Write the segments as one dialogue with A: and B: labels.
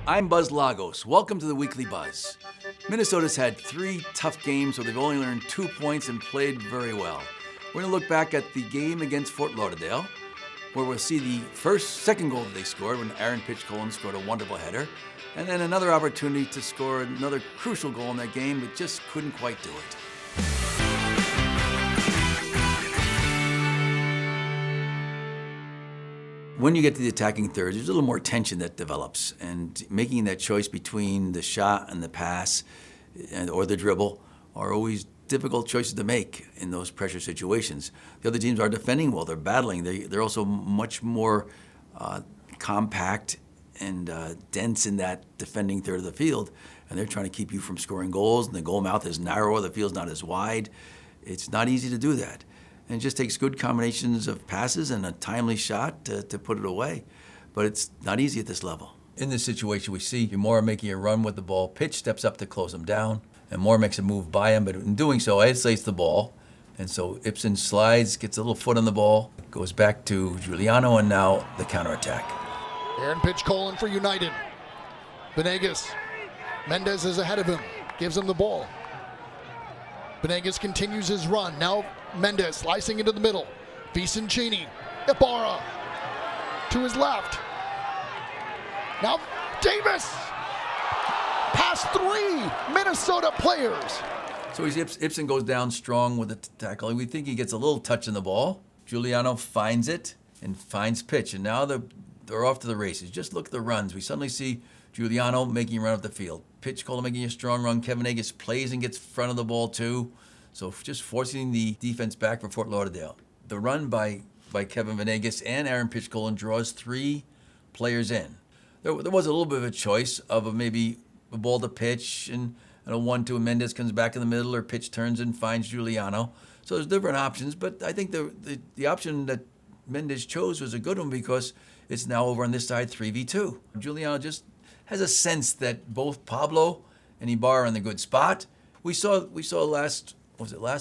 A: I'm Buzz Lagos. Welcome to the Weekly Buzz. Minnesota's had 3 tough games where they've only earned 2 points and played very well. We're going to look back at the game against Fort Lauderdale, where we'll see the second goal that they scored when Aaron Pitchcolin scored a wonderful header, and then another opportunity to score another crucial goal in that game, but just couldn't quite do it. When you get to the attacking third, there's a little more tension that develops, and making that choice between the shot and the pass or the dribble are always difficult choices to make in those pressure situations. The other teams are defending well, they're battling. They're also much more compact and dense in that defending third of the field, and they're trying to keep you from scoring goals, and the goal mouth is narrower, the field's not as wide. It's not easy to do that. And it just takes good combinations of passes and a timely shot to put it away. But it's not easy at this level. In this situation, we see Moore making a run with the ball. Pitch steps up to close him down, and Moore makes a move by him, but in doing so, isolates the ball. And so Ibsen slides, gets a little foot on the ball, goes back to Giuliano, and now the counterattack.
B: Aaron Pitchcolin for United. Venegas. Mendez is ahead of him, gives him the ball. Venegas continues his run. Now Mendez slicing into the middle. Vicencini. Ibarra to his left. Now Davis. Past 3 Minnesota players.
A: So Ibsen goes down strong with the tackle. We think he gets a little touch in the ball. Giuliano finds it and finds pitch. And now they're off to the races. Just look at the runs. We suddenly see Giuliano making a run up the field. Pitchcolin making a strong run. Kevin Venegas plays and gets front of the ball too. So just forcing the defense back for Fort Lauderdale. The run by Kevin Venegas and Aaron Pitchcolin draws 3 players in. There was a little bit of a choice of maybe a ball to pitch and a 1-2. Mendez comes back in the middle, or pitch turns and finds Giuliano. So there's different options, but I think the option that Mendez chose was a good one because it's now over on this side 3v2. Giuliano just has a sense that both Pablo and Ibarra are in the good spot. We saw last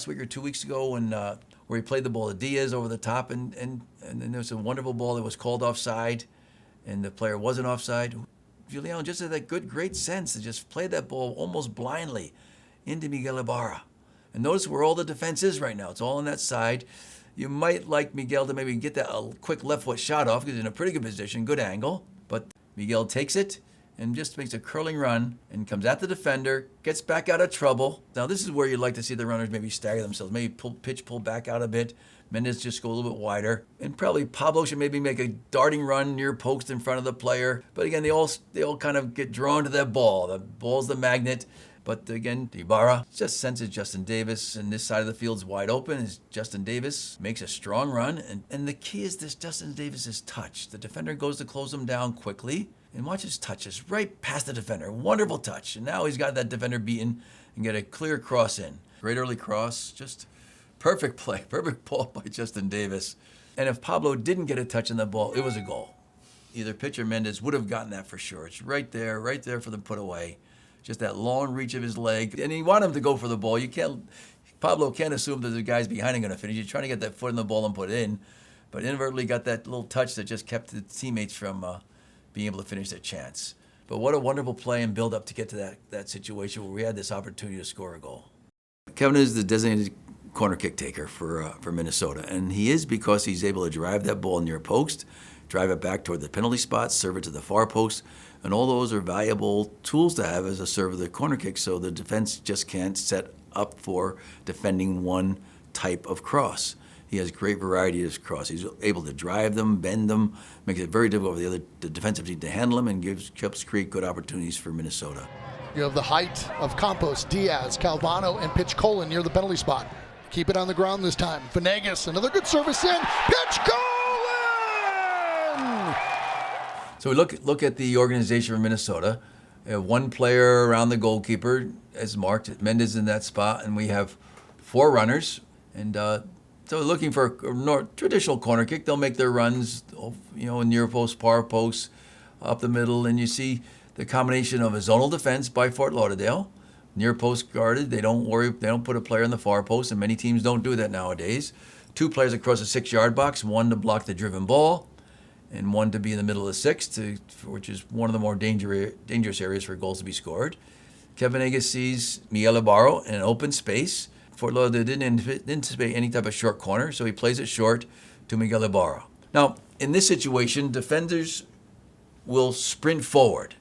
A: week or 2 weeks ago when where he played the ball to Diaz over the top, and then there was a wonderful ball that was called offside, and the player wasn't offside. Giuliano just had that great sense to just play that ball almost blindly into Miguel Ibarra. And notice where all the defense is right now. It's all on that side. You might like Miguel to maybe get that a quick left foot shot off because he's in a pretty good position, good angle. But Miguel takes it and just makes a curling run and comes at the defender, gets back out of trouble. Now this is where you'd like to see the runners maybe stagger themselves, maybe pull back out a bit. Mendez just go a little bit wider. And probably Pablo should maybe make a darting run near post in front of the player. But again, they all kind of get drawn to that ball. The ball's the magnet. But again, Ibarra just senses Justin Davis, and this side of the field's wide open as Justin Davis makes a strong run. And the key is this Justin Davis's touch. The defender goes to close him down quickly, and watch his touches right past the defender. Wonderful touch. And now he's got that defender beaten and get a clear cross in. Great early cross, just perfect play, perfect ball by Justin Davis. And if Pablo didn't get a touch on the ball, it was a goal. Either pitcher Mendez would have gotten that for sure. It's right there for the put away. Just that long reach of his leg. And you want him to go for the ball. Pablo can't assume that the guys behind him are going to finish. You're trying to get that foot in the ball and put it in. But inadvertently got that little touch that just kept the teammates from being able to finish their chance. But what a wonderful play and build up to get to that situation where we had this opportunity to score a goal. Kevin is the designated corner kick taker for Minnesota. And he is because he's able to drive that ball near post, drive it back toward the penalty spot, serve it to the far post. And all those are valuable tools to have as a server of the corner kick, so the defense just can't set up for defending one type of cross. He has great variety of cross. He's able to drive them, bend them, makes it very difficult for the defensive team to handle them, and helps create good opportunities for Minnesota.
B: You have the height of Campos, Diaz, Calvano, and Pitchcolin near the penalty spot. Keep it on the ground this time. Venegas, another good service in. Pitchcolin!
A: So we look at the organization of Minnesota. We have one player around the goalkeeper as marked. Mendez in that spot, and we have 4 runners. And so looking for a more traditional corner kick. They'll make their runs, near post, far post, up the middle, and you see the combination of a zonal defense by Fort Lauderdale, near post guarded. They don't put a player in the far post, and many teams don't do that nowadays. 2 players across the 6-yard box, one to block the driven ball, and one to be in the middle of the sixth, which is one of the more dangerous areas for goals to be scored. Kevin Venegas sees Miguel Ibarro in an open space. Fort Lauderdale didn't anticipate any type of short corner, so he plays it short to Miguel Ibarro. Now, in this situation, defenders will sprint forward,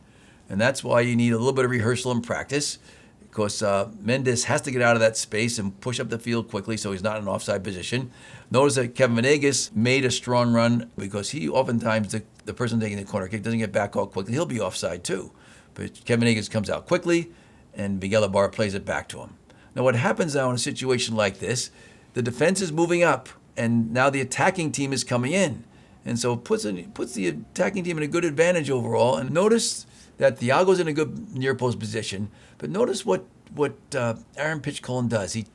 A: and that's why you need a little bit of rehearsal and practice, because Mendes has to get out of that space and push up the field quickly so he's not in an offside position. Notice that Kevin Venegas made a strong run because he oftentimes, the person taking the corner kick doesn't get back out quickly. He'll be offside too. But Kevin Venegas comes out quickly, and Miguel Ibarra plays it back to him. Now what happens now in a situation like this, the defense is moving up, and now the attacking team is coming in. And so it puts the attacking team in a good advantage overall. And notice that Thiago's in a good near post position, but notice what Aaron Pitchcolin does. He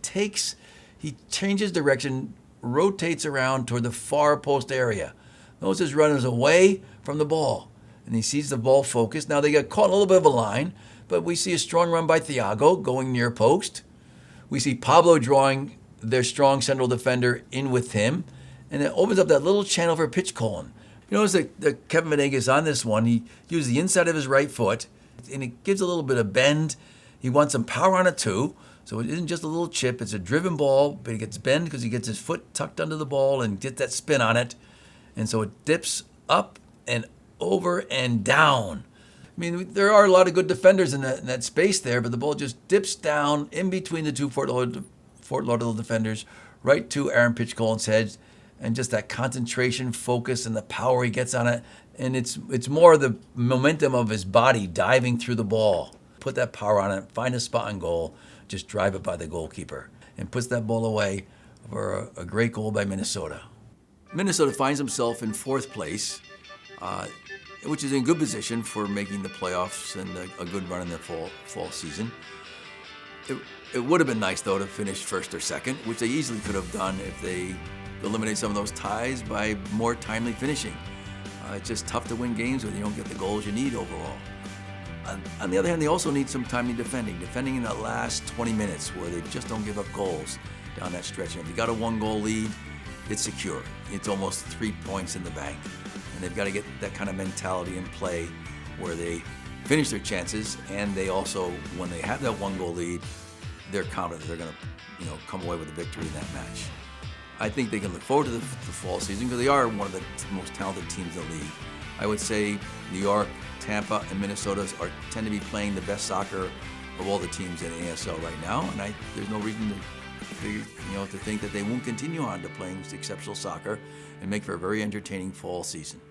A: changes direction, rotates around toward the far post area. Notice his runners away from the ball, and he sees the ball focused. Now they got caught in a little bit of a line, but we see a strong run by Thiago going near post. We see Pablo drawing their strong central defender in with him, and it opens up that little channel for Pitchcolin. You notice that Kevin Venegas on this one, he used the inside of his right foot, and it gives a little bit of bend. He wants some power on it too, so it isn't just a little chip. It's a driven ball, but it gets bend because he gets his foot tucked under the ball and gets that spin on it. And so it dips up and over and down. I mean, there are a lot of good defenders in that space there, but the ball just dips down in between the two Fort Lauderdale defenders right to Aaron Pitchcolin's head, and just that concentration, focus, and the power he gets on it. And it's more the momentum of his body diving through the ball. Put that power on it, find a spot on goal, just drive it by the goalkeeper, and puts that ball away for a great goal by Minnesota. Minnesota finds himself in fourth place, which is in good position for making the playoffs and a good run in the fall season. It would have been nice, though, to finish first or second, which they easily could have done if they eliminate some of those ties by more timely finishing. It's just tough to win games when you don't get the goals you need overall. On the other hand, they also need some timely defending in the last 20 minutes where they just don't give up goals down that stretch. And if you got a 1-goal lead, it's secure. It's almost 3 points in the bank. And they've got to get that kind of mentality in play where they finish their chances, and they also, when they have that 1-goal lead, they're confident they're going to, come away with a victory in that match. I think they can look forward to the fall season because they are one of the most talented teams in the league. I would say New York, Tampa, and Minnesota tend to be playing the best soccer of all the teams in ASL right now, and there's no reason to think that they won't continue on to playing exceptional soccer and make for a very entertaining fall season.